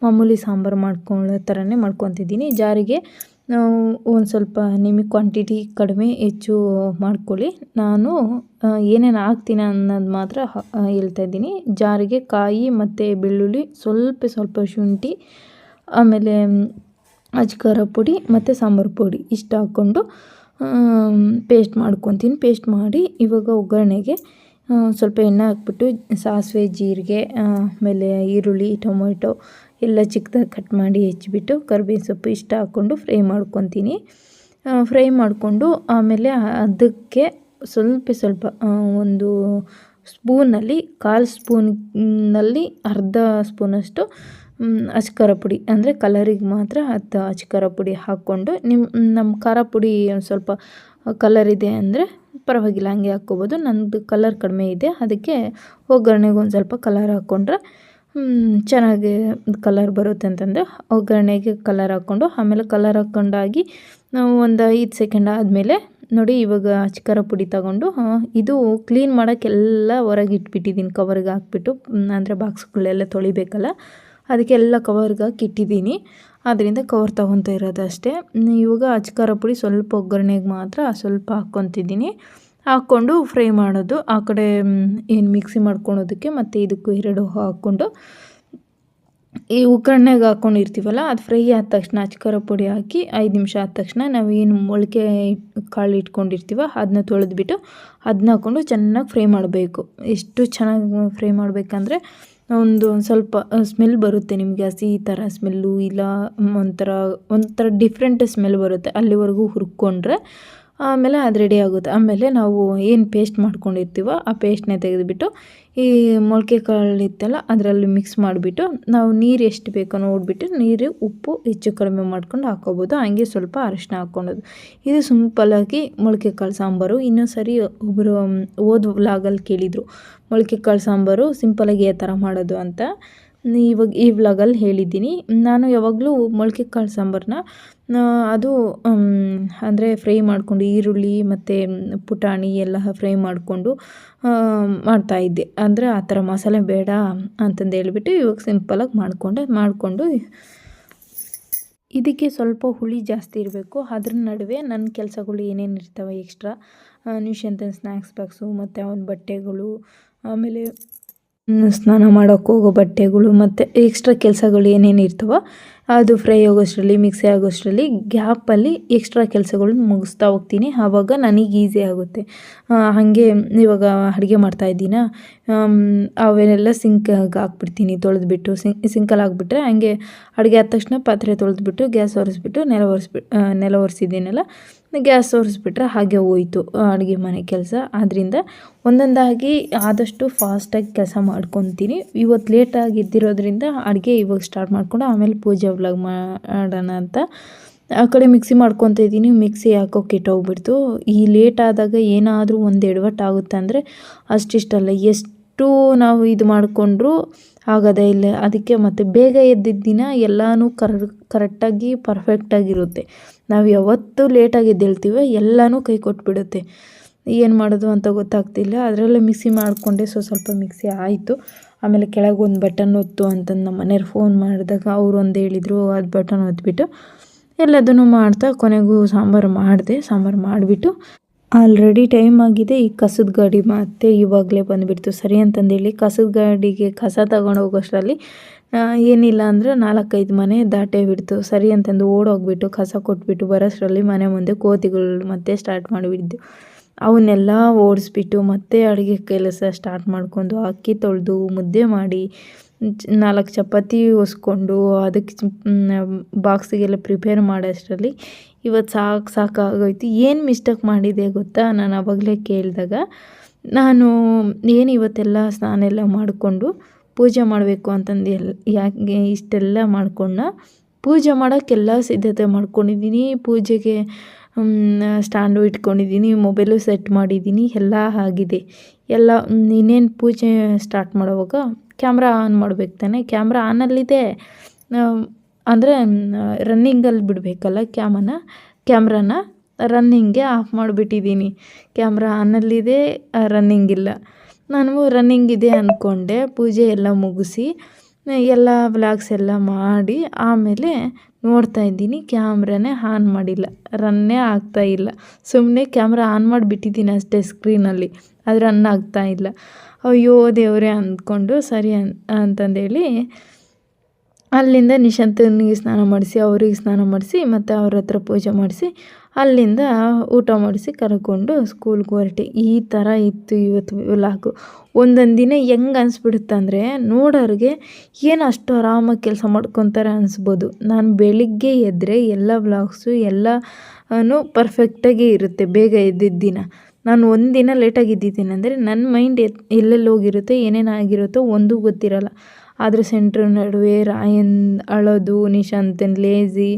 ಮಾಮೂಲಿ ಸಾಂಬಾರು ಮಾಡ್ಕೊಳ್ಳೋ ಥರನೇ ಮಾಡ್ಕೊತಿದ್ದೀನಿ. ಜಾರಿಗೆ ಒಂದು ಸ್ವಲ್ಪ ನಿಮಗೆ ಕ್ವಾಂಟಿಟಿ ಕಡಿಮೆ ಹೆಚ್ಚು ಮಾಡ್ಕೊಳ್ಳಿ. ನಾನು ಏನೇನು ಹಾಕ್ತೀನಿ ಅನ್ನೋದು ಮಾತ್ರ ಹೇಳ್ತಾಯಿದ್ದೀನಿ. ಜಾರಿಗೆ ಕಾಯಿ ಮತ್ತು ಬೆಳ್ಳುಳ್ಳಿ, ಸ್ವಲ್ಪ ಶುಂಠಿ, ಆಮೇಲೆ ಅಜ್ಖಾರ ಪುಡಿ ಮತ್ತು ಸಾಂಬಾರು ಪುಡಿ ಇಷ್ಟು ಹಾಕ್ಕೊಂಡು ಪೇಸ್ಟ್ ಮಾಡ್ಕೊತೀನಿ. ಪೇಸ್ಟ್ ಮಾಡಿ ಇವಾಗ ಒಗ್ಗರಣೆಗೆ ಸ್ವಲ್ಪ ಎಣ್ಣೆ ಹಾಕ್ಬಿಟ್ಟು ಸಾಸಿವೆ ಜೀರಿಗೆ, ಆಮೇಲೆ ಈರುಳ್ಳಿ, ಟೊಮೊಟೊ ಎಲ್ಲ ಚಿಕ್ಕದಾಗಿ ಕಟ್ ಮಾಡಿ ಹೆಚ್ಚಿಬಿಟ್ಟು ಕರಿಬೇವಿನ ಸೊಪ್ಪು ಇಷ್ಟ ಹಾಕ್ಕೊಂಡು ಫ್ರೈ ಮಾಡ್ಕೊತೀನಿ. ಫ್ರೈ ಮಾಡಿಕೊಂಡು ಆಮೇಲೆ ಅದಕ್ಕೆ ಸ್ವಲ್ಪ ಒಂದು ಸ್ಪೂನಲ್ಲಿ 1/4 ಸ್ಪೂನಲ್ಲಿ ಅರ್ಧ ಸ್ಪೂನಷ್ಟು ಅಚ್ಕಾರ ಪುಡಿ, ಅಂದರೆ ಕಲರಿಗೆ ಮಾತ್ರ ಅದು ಅಚ್ಕಾರ ಪುಡಿ ಹಾಕ್ಕೊಂಡು, ನಮ್ಮ ಖಾರ ಪುಡಿ ಒಂದು ಸ್ವಲ್ಪ ಕಲರ್ ಇದೆ ಅಂದರೆ ಪರವಾಗಿಲ್ಲ, ಹಂಗೆ ಹಾಕ್ಕೋಬೋದು. ನನ್ನದು ಕಲರ್ ಕಡಿಮೆ ಇದೆ, ಅದಕ್ಕೆ ಒಗ್ಗರಣೆಗೆ ಒಂದು ಸ್ವಲ್ಪ ಕಲರ್ ಹಾಕ್ಕೊಂಡ್ರೆ ಚೆನ್ನಾಗಿ ಕಲರ್ ಬರುತ್ತೆ ಅಂತಂದು ಒಗ್ಗರಣೆಗೆ ಕಲರ್ ಹಾಕ್ಕೊಂಡು, ಆಮೇಲೆ ಕಲರ್ ಹಾಕ್ಕೊಂಡಾಗಿ ಒಂದು 5 ಸೆಕೆಂಡ್ ಆದಮೇಲೆ ನೋಡಿ ಇವಾಗ ಅಚ್ಕಾರ ಪುಡಿ ತಗೊಂಡು ಇದು ಕ್ಲೀನ್ ಮಾಡೋಕ್ಕೆಲ್ಲ ಹೊರಗೆ ಇಟ್ಬಿಟ್ಟಿದ್ದೀನಿ, ಕವರ್ಗೆ ಹಾಕ್ಬಿಟ್ಟು. ಅಂದರೆ ಬಾಕ್ಸ್ಗಳೆಲ್ಲ ತೊಳಿಬೇಕಲ್ಲ, ಅದಕ್ಕೆಲ್ಲ ಕವರ್ಗೆ ಹಾಕಿ ಇಟ್ಟಿದ್ದೀನಿ. ಅದರಿಂದ ಕವರ್ ತೊಗೊತಾ ಇರೋದು ಅಷ್ಟೇ. ಇವಾಗ ಅಚ್ಕಾರ ಪುಡಿ ಸ್ವಲ್ಪ ಒಗ್ಗರಣೆಗೆ ಮಾತ್ರ ಸ್ವಲ್ಪ ಹಾಕ್ಕೊತಿದ್ದೀನಿ. ಹಾಕ್ಕೊಂಡು ಫ್ರೈ ಮಾಡೋದು, ಆ ಕಡೆ ಏನು ಮಿಕ್ಸಿ ಮಾಡ್ಕೊಳೋದಕ್ಕೆ ಮತ್ತು ಇದಕ್ಕೂ 2 ಹಾಕ್ಕೊಂಡು ಈ ಒಗ್ಗರಣೆಗೆ ಹಾಕ್ಕೊಂಡಿರ್ತೀವಲ್ಲ, ಅದು ಫ್ರೈ ಆದ ತಕ್ಷಣ ಅಚ್ಕಾರ ಪುಡಿ ಹಾಕಿ 5 ನಿಮಿಷ ಆದ ತಕ್ಷಣ ನಾವು ಏನು ಮೊಳಕೆ ಕಾಳು ಇಟ್ಕೊಂಡಿರ್ತೀವ ಅದನ್ನ ತೊಳೆದ್ಬಿಟ್ಟು ಅದನ್ನ ಹಾಕ್ಕೊಂಡು ಚೆನ್ನಾಗಿ ಫ್ರೈ ಮಾಡಬೇಕು. ಎಷ್ಟು ಚೆನ್ನಾಗಿ ಫ್ರೈ ಮಾಡಬೇಕಂದ್ರೆ ಒಂದು ಸ್ವಲ್ಪ ಸ್ಮೆಲ್ ಬರುತ್ತೆ ನಿಮಗೆ, ಹಸಿ ಥರ ಸ್ಮೆಲ್ಲು, ಇಲ್ಲ ಒಂಥರ ಡಿಫ್ರೆಂಟ್ ಸ್ಮೆಲ್ ಬರುತ್ತೆ. ಅಲ್ಲಿವರೆಗೂ ಹುರ್ಕೊಂಡ್ರೆ ಆಮೇಲೆ ಅದು ರೆಡಿ ಆಗುತ್ತೆ. ಆಮೇಲೆ ನಾವು ಏನು ಪೇಸ್ಟ್ ಮಾಡ್ಕೊಂಡಿರ್ತೀವೋ ಆ ಪೇಸ್ಟ್ನೇ ತೆಗೆದುಬಿಟ್ಟು ಈ ಮೊಳಕೆ ಕಾಳು ಇತ್ತಲ್ಲ ಅದರಲ್ಲಿ ಮಿಕ್ಸ್ ಮಾಡಿಬಿಟ್ಟು ನಾವು ನೀರು ಎಷ್ಟು ಬೇಕೋ ನೋಡಿಬಿಟ್ಟು ನೀರು, ಉಪ್ಪು ಹೆಚ್ಚು ಕಡಿಮೆ ಮಾಡ್ಕೊಂಡು ಹಾಕ್ಕೋಬೋದು. ಹಂಗೆ ಸ್ವಲ್ಪ ಅರಿಶಿನ ಹಾಕ್ಕೊಳೋದು. ಇದು ಸಿಂಪಲ್ಲಾಗಿ ಮೊಳಕೆ ಕಾಳು ಸಾಂಬಾರು. ಇನ್ನೊಂದು ಸರಿ ಒಬ್ಬರು ಓದ್ ವ್ಲಾಗಲ್ಲಿ ಕೇಳಿದರು ಮೊಳಕೆ ಕಾಳು ಸಾಂಬಾರು ಸಿಂಪಲ್ಲಾಗಿ ಯಾವ ಥರ ಮಾಡೋದು ಅಂತ. ಇವಾಗ ಈ ವ್ಲಾಗಲ್ಲಿ ಹೇಳಿದ್ದೀನಿ. ನಾನು ಯಾವಾಗಲೂ ಮೊಳಕೆ ಕಾಳು ಸಾಂಬಾರನ್ನ ಅದು ಅಂದರೆ ಫ್ರೈ ಮಾಡಿಕೊಂಡು ಈರುಳ್ಳಿ ಮತ್ತು ಪುಟಾಣಿ ಎಲ್ಲ ಫ್ರೈ ಮಾಡಿಕೊಂಡು ಮಾಡ್ತಾಯಿದ್ದೆ. ಅಂದರೆ ಆ ಥರ ಮಸಾಲೆ ಬೇಡ ಅಂತಂದು ಹೇಳ್ಬಿಟ್ಟು ಇವಾಗ ಸಿಂಪಲಾಗಿ ಮಾಡಿಕೊಂಡು ಇದಕ್ಕೆ ಸ್ವಲ್ಪ ಹುಳಿ ಜಾಸ್ತಿ ಇರಬೇಕು. ಅದ್ರ ನಡುವೆ ನನ್ನ ಕೆಲಸಗಳು ಏನೇನು ಇರ್ತವೆ ಎಕ್ಸ್ಟ್ರಾ, ನ್ಯೂಟ್ರಿಷನ್ ಸ್ನ್ಯಾಕ್ಸ್ ಬಾಕ್ಸು ಮತ್ತು ಅವನ ಬಟ್ಟೆಗಳು, ಆಮೇಲೆ ಸ್ನಾನ ಮಾಡೋಕ್ಕೆ ಹೋಗೋ ಬಟ್ಟೆಗಳು ಮತ್ತು ಎಕ್ಸ್ಟ್ರಾ ಕೆಲಸಗಳು ಏನೇನು ಇರ್ತವೋ ಅದು ಫ್ರೈ ಆಗೋಷ್ಟರಲ್ಲಿ ಮಿಕ್ಸಿ ಆಗೋಷ್ಟರಲ್ಲಿ ಗ್ಯಾಪಲ್ಲಿ ಎಕ್ಸ್ಟ್ರಾ ಕೆಲಸಗಳ್ನ ಮುಗಿಸ್ತಾ ಹೋಗ್ತೀನಿ. ಆವಾಗ ನನಗೆ ಈಸಿ ಆಗುತ್ತೆ. ಹಾಗೆ ಇವಾಗ ಅಡುಗೆ ಮಾಡ್ತಾಯಿದ್ದೀನಾ, ಅವೆಲ್ಲ ಸಿಂಕಾಗಿ ಹಾಕ್ಬಿಡ್ತೀನಿ ತೊಳೆದ್ಬಿಟ್ಟು. ಸಿಂಕಲ್ಲಿ ಹಾಕ್ಬಿಟ್ರೆ ಹಂಗೆ ಅಡುಗೆ ಆದ ತಕ್ಷಣ ಪಾತ್ರೆ ತೊಳೆದ್ಬಿಟ್ಟು ಗ್ಯಾಸ್ ಒರೆಸ್ಬಿಟ್ಟು ನೆಲ ಒರೆಸಿದ್ದೀನಲ್ಲ ಗ್ಯಾಸ್ ಒರೆಸ್ಬಿಟ್ರೆ ಹಾಗೆ ಹೋಯ್ತು ಅಡುಗೆ ಮನೆ ಕೆಲಸ. ಆದ್ದರಿಂದ ಒಂದೊಂದಾಗಿ ಆದಷ್ಟು ಫಾಸ್ಟಾಗಿ ಕೆಲಸ ಮಾಡ್ಕೊತೀನಿ. ಇವತ್ತು ಲೇಟಾಗಿ ಎದ್ದಿರೋದ್ರಿಂದ ಅಡುಗೆ ಇವಾಗ ಸ್ಟಾರ್ಟ್ ಮಾಡಿಕೊಂಡು ಆಮೇಲೆ ಪೂಜೆ ವ್ಲಾಗ್ ಮಾಡೋಣ ಅಂತ ಆ ಕಡೆ ಮಿಕ್ಸಿ ಮಾಡ್ಕೊತ ಇದ್ದೀನಿ. ಮಿಕ್ಸಿ ಯಾಕೋ ಕೆಟ್ಟೋಗ್ಬಿಡ್ತು. ಈ ಲೇಟ್ ಆದಾಗ ಏನಾದರೂ ಒಂದು ಎಡವಟ್ಟಾಗುತ್ತೆ ಅಂದರೆ ಅಷ್ಟಿಷ್ಟಲ್ಲ, ಎಷ್ಟು ನಾವು ಇದು ಮಾಡಿಕೊಂಡ್ರೂ ಆಗೋದೇ ಇಲ್ಲ. ಅದಕ್ಕೆ ಮತ್ತು ಬೇಗ ಎದ್ದಿದ್ದ ದಿನ ಎಲ್ಲನೂ ಕರೆಕ್ಟಾಗಿ ಪರ್ಫೆಕ್ಟಾಗಿರುತ್ತೆ. ನಾವು ಯಾವತ್ತು ಲೇಟಾಗಿ ಎದ್ದೇಳ್ತೀವೋ ಎಲ್ಲನೂ ಕೈ ಕೊಟ್ಬಿಡುತ್ತೆ. ಏನು ಮಾಡೋದು ಅಂತ ಗೊತ್ತಾಗ್ತಿಲ್ಲ. ಅದರಲ್ಲೇ ಮಿಕ್ಸಿ ಮಾಡಿಕೊಂಡೆ. ಸ್ವಲ್ಪ ಮಿಕ್ಸಿ ಆಯಿತು. ಆಮೇಲೆ ಕೆಳಗೆ ಒಂದು ಬಟನ್ ಒತ್ತು ಅಂತಂದು ನಮ್ಮ ಮನೆಯವ್ರು ಫೋನ್ ಮಾಡಿದಾಗ ಅವರು ಒಂದು ಹೇಳಿದರು. ಅದು ಬಟನ್ ಒತ್ತಿಬಿಟ್ಟು ಎಲ್ಲದನ್ನು ಮಾಡ್ತಾ ಕೊನೆಗೂ ಸಾಂಬಾರು ಮಾಡಿದೆ. ಸಾಂಬಾರು ಮಾಡಿಬಿಟ್ಟು ಆಲ್ರೆಡಿ ಟೈಮ್ ಆಗಿದೆ. ಈ ಕಸದ ಗಾಡಿ ಮತ್ತೆ ಇವಾಗಲೇ ಬಂದುಬಿಡ್ತು. ಸರಿ ಅಂತಂದೇಳಿ ಕಸದ ಗಾಡಿಗೆ ಕಸ ತಗೊಂಡು ಹೋಗೋಷ್ಟರಲ್ಲಿ ಏನಿಲ್ಲ ಅಂದರೆ 4-5 ಮನೆ ದಾಟೇ ಬಿಡ್ತು. ಸರಿ ಅಂತಂದು ಓಡೋಗ್ಬಿಟ್ಟು ಕಸ ಕೊಟ್ಬಿಟ್ಟು ಬರೋಷ್ಟರಲ್ಲಿ ಮನೆ ಮುಂದೆ ಕೋತಿಗಳು ಮತ್ತೆ ಸ್ಟಾರ್ಟ್ ಮಾಡಿಬಿದ್ದು. ಅವನ್ನೆಲ್ಲ ಓಡಿಸ್ಬಿಟ್ಟು ಮತ್ತೆ ಅಡುಗೆ ಕೆಲಸ ಸ್ಟಾರ್ಟ್ ಮಾಡ್ಕೊಂಡು ಅಕ್ಕಿ ತೊಳೆದು ಮುದ್ದೆ ಮಾಡಿ 4 ಚಪಾತಿ ಹೊಸ್ಕೊಂಡು ಅದಕ್ಕೆ ಬಾಕ್ಸಿಗೆಲ್ಲ ಪ್ರಿಪೇರ್ ಮಾಡೋಷ್ಟರಲ್ಲಿ ಇವತ್ತು ಸಾಕಾಗೋಯ್ತು. ಏನು ಮಿಸ್ಟೇಕ್ ಮಾಡಿದೆ ಗೊತ್ತಾ? ನಾನು ಆವಾಗಲೇ ಕೇಳಿದಾಗ ನಾನು ಏನು ಇವತ್ತೆಲ್ಲ ಸ್ನಾನ ಎಲ್ಲ ಮಾಡಿಕೊಂಡು ಪೂಜೆ ಮಾಡಬೇಕು ಅಂತಂದು ಯಾಕೆ ಇಷ್ಟೆಲ್ಲ ಮಾಡ್ಕೊಂಡ ಪೂಜೆ ಮಾಡೋಕ್ಕೆಲ್ಲ ಸಿದ್ಧತೆ ಮಾಡ್ಕೊಂಡಿದ್ದೀನಿ. ಪೂಜೆಗೆ ಸ್ಟ್ಯಾಂಡು ಇಟ್ಕೊಂಡಿದ್ದೀನಿ, ಮೊಬೈಲು ಸೆಟ್ ಮಾಡಿದ್ದೀನಿ, ಎಲ್ಲ ಆಗಿದೆ. ಎಲ್ಲ ಇನ್ನೇನು ಪೂಜೆ ಸ್ಟಾರ್ಟ್ ಮಾಡೋವಾಗ ಕ್ಯಾಮ್ರಾ ಆನ್ ಮಾಡ್ಬೇಕು ತಾನೆ. ಕ್ಯಾಮ್ರಾ ಆನಲ್ಲಿದೆ, ಅಂದರೆ ರನ್ನಿಂಗಲ್ಲಿ ಬಿಡಬೇಕಲ್ಲ ಕ್ಯಾಮ್ರಾನ ರನ್ನಿಂಗ್ಗೆ ಆಫ್ ಮಾಡಿಬಿಟ್ಟಿದ್ದೀನಿ. ಕ್ಯಾಮ್ರಾ ಆನಲ್ಲಿದೆ, ರನ್ನಿಂಗ್ ಇಲ್ಲ. ನಾನು ರನ್ನಿಂಗ್ ಇದೆ ಅಂದ್ಕೊಂಡೆ. ಪೂಜೆ ಎಲ್ಲ ಮುಗಿಸಿ ಎಲ್ಲ ವ್ಲಾಗ್ಸ್ ಎಲ್ಲ ಮಾಡಿ ಆಮೇಲೆ ನೋಡ್ತಾಯಿದ್ದೀನಿ ಕ್ಯಾಮ್ರಾನೇ ಆನ್ ಮಾಡಿಲ್ಲ, ರನ್ನೇ ಆಗ್ತಾಯಿಲ್ಲ. ಸುಮ್ಮನೆ ಕ್ಯಾಮ್ರಾ ಆನ್ ಮಾಡಿಬಿಟ್ಟಿದ್ದೀನಿ ಅಷ್ಟೇ ಸ್ಕ್ರೀನಲ್ಲಿ, ಅದು ರನ್ ಆಗ್ತಾಯಿಲ್ಲ. ಅಯ್ಯೋ ದೇವರೇ ಅಂದ್ಕೊಂಡು ಸರಿ ಅಂತಂದೇಳಿ ಅಲ್ಲಿಂದ ನಿಶಾಂತನಿಗೆ ಸ್ನಾನ ಮಾಡಿಸಿ ಅವ್ರಿಗೆ ಸ್ನಾನ ಮಾಡಿಸಿ ಮತ್ತು ಅವ್ರ ಹತ್ರ ಪೂಜೆ ಮಾಡಿಸಿ ಅಲ್ಲಿಂದ ಊಟ ಮಾಡಿಸಿ ಕರ್ಕೊಂಡು ಸ್ಕೂಲ್ಗೆ ಹೊರಟೆ. ಈ ಥರ ಇತ್ತು ಇವತ್ತು ವ್ಲಾಗು. ಒಂದೊಂದು ದಿನ ಹೆಂಗೆ ಅನಿಸ್ಬಿಡುತ್ತೆ ಅಂದರೆ ನೋಡೋರಿಗೆ ಏನು ಅಷ್ಟು ಆರಾಮಾಗಿ ಕೆಲಸ ಮಾಡ್ಕೊತಾರೆ ಅನಿಸ್ಬೋದು. ನಾನು ಬೆಳಿಗ್ಗೆ ಎದ್ದರೆ ಎಲ್ಲ ವ್ಲಾಗ್ಸು ಎಲ್ಲನೂ ಪರ್ಫೆಕ್ಟಾಗಿ ಇರುತ್ತೆ. ಬೇಗ ಎದ್ದಿದ್ದ ದಿನ ನಾನು ಒಂದು ದಿನ ಲೇಟಾಗಿ ಎದ್ದಿದ್ದೀನಿ ಅಂದರೆ ನನ್ನ ಮೈಂಡ್ ಎಲ್ಲೆಲ್ಲಿ ಹೋಗಿರುತ್ತೆ, ಏನೇನು ಆಗಿರುತ್ತೋ ಒಂದೂ ಗೊತ್ತಿರಲ್ಲ. ಆದರೆ ಸೆಂಟ್ರ್ ನಡುವೆ ರಾಯನ್ ಅಳೋದು, ನಿಶಾಂತನ್ ಲೇಝಿ,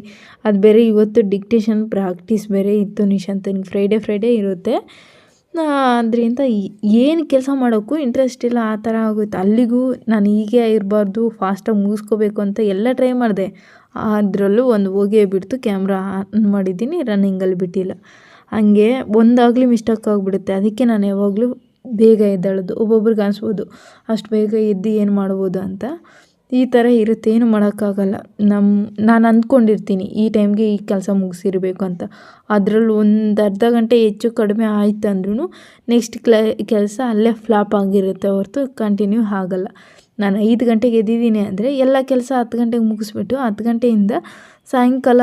ಅದು ಬೇರೆ ಇವತ್ತು ಡಿಕ್ಟೇಷನ್ ಪ್ರಾಕ್ಟೀಸ್ ಬೇರೆ ಇತ್ತು ನಿಶಾಂತನಿಗೆ. ಫ್ರೈಡೇ ಇರುತ್ತೆ. ಅದರಿಂದ ಏನು ಕೆಲಸ ಮಾಡೋಕ್ಕೂ ಇಂಟ್ರೆಸ್ಟ್ ಇಲ್ಲ, ಆ ಥರ ಆಗುತ್ತೆ. ಅಲ್ಲಿಗೂ ನಾನು ಹೀಗೆ ಇರಬಾರ್ದು, ಫಾಸ್ಟಾಗಿ ಮುಗಿಸ್ಕೋಬೇಕು ಅಂತ ಎಲ್ಲ ಟ್ರೈ ಮಾಡಿದೆ. ಅದರಲ್ಲೂ ಒಂದು ಹೋಗೇ ಬಿಡ್ತು. ಕ್ಯಾಮ್ರಾ ಆನ್ ಮಾಡಿದ್ದೀನಿ, ರನ್ನಿಂಗಲ್ಲಿ ಬಿಟ್ಟಿಲ್ಲ. ಹಾಗೆ ಒಂದಾಗಲಿ ಮಿಸ್ಟೇಕ್ ಆಗಿಬಿಡುತ್ತೆ. ಅದಕ್ಕೆ ನಾನು ಯಾವಾಗಲೂ ಬೇಗ ಎದ್ದೇಳೋದು. ಒಬ್ಬೊಬ್ರಿಗೆ ಅನಿಸ್ಬೋದು ಅಷ್ಟು ಬೇಗ ಎದ್ದು ಏನು ಮಾಡ್ಬೋದು ಅಂತ. ಈ ಥರ ಇರುತ್ತೆ, ಏನು ಮಾಡೋಕ್ಕಾಗಲ್ಲ. ನಾನು ಅಂದ್ಕೊಂಡಿರ್ತೀನಿ ಈ ಟೈಮ್ಗೆ ಈ ಕೆಲಸ ಮುಗಿಸಿರ್ಬೇಕು ಅಂತ. ಅದರಲ್ಲಿ ಒಂದು ಅರ್ಧ ಗಂಟೆ ಹೆಚ್ಚು ಕಡಿಮೆ ಆಯ್ತು ಅಂದ್ರೂ ನೆಕ್ಸ್ಟ್ ಕೆಲಸ ಅಲ್ಲೇ ಫ್ಲಾಪ್ ಆಗಿರುತ್ತೆ ಹೊರತು ಕಂಟಿನ್ಯೂ ಆಗಲ್ಲ. ನಾನು 5 ಗಂಟೆಗೆ ಎದ್ದಿದ್ದೀನಿ ಅಂದರೆ ಎಲ್ಲ ಕೆಲಸ 10 ಗಂಟೆಗೆ ಮುಗಿಸ್ಬಿಟ್ಟು 10 ಗಂಟೆಯಿಂದ ಸಾಯಂಕಾಲ